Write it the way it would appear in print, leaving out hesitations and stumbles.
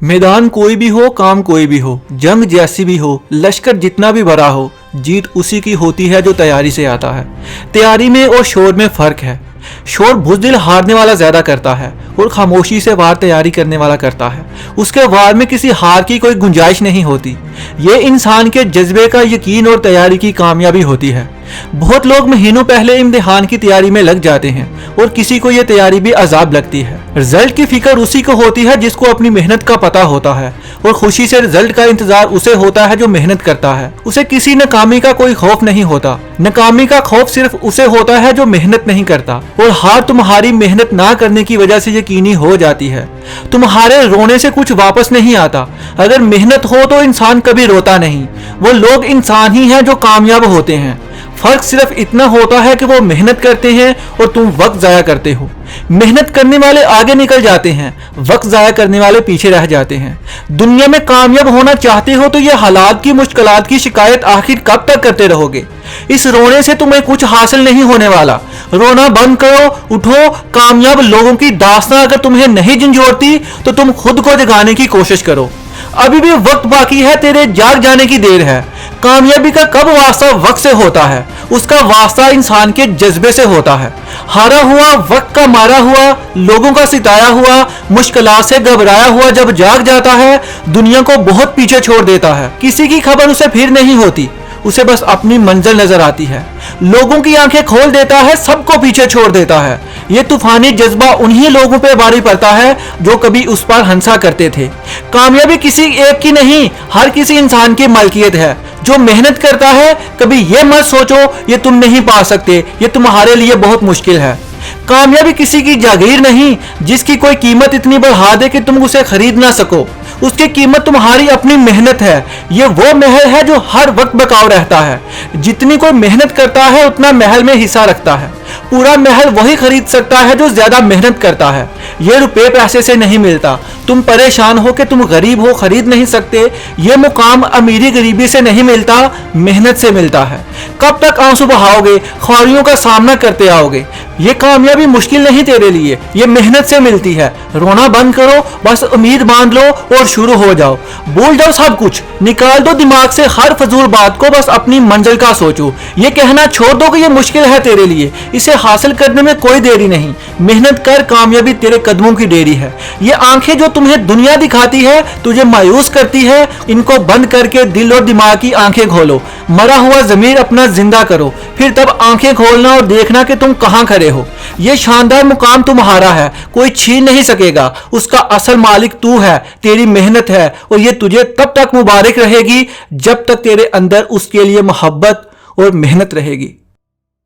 मैदान कोई भी हो, काम कोई भी हो, जंग जैसी भी हो, लश्कर जितना भी बड़ा हो, जीत उसी की होती है जो तैयारी से आता है। तैयारी में और शोर में फर्क है। शोर बुज़दिल हारने वाला ज्यादा करता है और खामोशी से वार तैयारी करने वाला करता है। उसके वार में किसी हार की कोई गुंजाइश नहीं होती। ये इंसान के जज्बे का यकीन और तैयारी की कामयाबी होती है। बहुत लोग महीनों पहले इम्तिहान की तैयारी में लग जाते हैं और किसी को ये तैयारी भी अजाब लगती है। रिजल्ट की फिक्र उसी को होती है जिसको अपनी मेहनत का पता होता है, और खुशी से रिजल्ट का इंतजार उसे होता है जो मेहनत करता है। उसे किसी नाकामी का कोई खौफ नहीं होता। नाकामी का खौफ सिर्फ उसे होता है जो मेहनत नहीं करता, और हार तुम्हारी मेहनत ना करने की वजह से यकीनी हो जाती है। तुम्हारे रोने से कुछ वापस नहीं आता। अगर मेहनत हो तो इंसान कभी रोता नहीं। वो लोग इंसान ही हैं जो कामयाब होते हैं। फर्क सिर्फ इतना होता है कि वो मेहनत करते हैं और तुम वक्त जाया करते हो। मेहनत करने वाले आगे निकल जाते हैं, वक्त जाया करने वाले पीछे रह जाते हैं। दुनिया में कामयाब होना चाहते हो तो ये हालात की मुश्किलात की शिकायत आखिर कब तक करते रहोगे? इस रोने से तुम्हें कुछ हासिल नहीं होने वाला। रोना बंद करो, उठो। कामयाब लोगों की दास्तां अगर तुम्हें नहीं झंझोड़ती तो तुम खुद को जगाने की कोशिश करो। अभी भी वक्त बाकी है, तेरे जाग जाने की देर है। कामयाबी का कब वास्ता वक्त से होता है? उसका वास्ता इंसान के जज्बे से होता है। हारा हुआ, वक्त का मारा हुआ, लोगों का सिताया हुआ, मुश्किलात से घबराया हुआ जब जाग जाता है, दुनिया को बहुत पीछे छोड़ देता है। किसी की खबर उसे फिर नहीं होती, उसे बस अपनी मंजिल नजर आती है। लोगों की आंखें खोल देता है, सबको पीछे छोड़ देता है। ये तूफानी जज्बा उन्हीं लोगों पे भारी पड़ता है जो कभी उस पर हंसा करते थे। कामयाबी किसी एक की नहीं, हर किसी इंसान की मलकियत है। जो मेहनत करता है, कभी ये मत सोचो ये तुम नहीं पा सकते, ये तुम्हारे लिए बहुत मुश्किल है। कामयाबी किसी की जागीर नहीं जिसकी कोई कीमत इतनी बढ़ा दे कि तुम उसे खरीद ना सको। उसकी कीमत तुम्हारी अपनी मेहनत है। ये वो महल है जो हर वक्त बकाव रहता है। जितनी कोई मेहनत करता है उतना महल में हिस्सा रखता है। पूरा महल वही खरीद सकता है जो ज्यादा मेहनत करता है। ये रुपए पैसे से नहीं मिलता। तुम परेशान हो कि तुम गरीब हो, खरीद नहीं सकते। ये मुकाम अमीरी गरीबी से नहीं मिलता, मेहनत से मिलता है। कब तक आंसू बहाओगे, ख्वारियों का सामना करते आओगे? ये कामयाबी मुश्किल नहीं तेरे लिए, ये मेहनत से मिलती है। रोना बंद करो, बस उम्मीद बांध लो और शुरू हो जाओ। भूल जाओ सब कुछ, निकाल दो दिमाग से हर फजूल बात को, बस अपनी मंजिल का सोचो। ये कहना छोड़ दो कि ये मुश्किल है तेरे लिए, इसे हासिल करने में कोई देरी नहीं। मेहनत कर, कामयाबी तेरे कदमों की डेरी है। ये आंखें जो तुम्हें दुनिया दिखाती है, तुझे मायूस करती है, इनको बंद करके दिल और दिमाग की आंखें खोलो। मरा हुआ ज़मीर अपना जिंदा करो, फिर तब आंखें खोलना और देखना कि तुम कहां खड़े हो। ये शानदार मुकाम तुम्हारा है, कोई छीन नहीं सकेगा। उसका असल मालिक तू है, तेरी मेहनत है, और ये तुझे तब तक मुबारक रहेगी जब तक तेरे अंदर उसके लिए मोहब्बत और मेहनत रहेगी।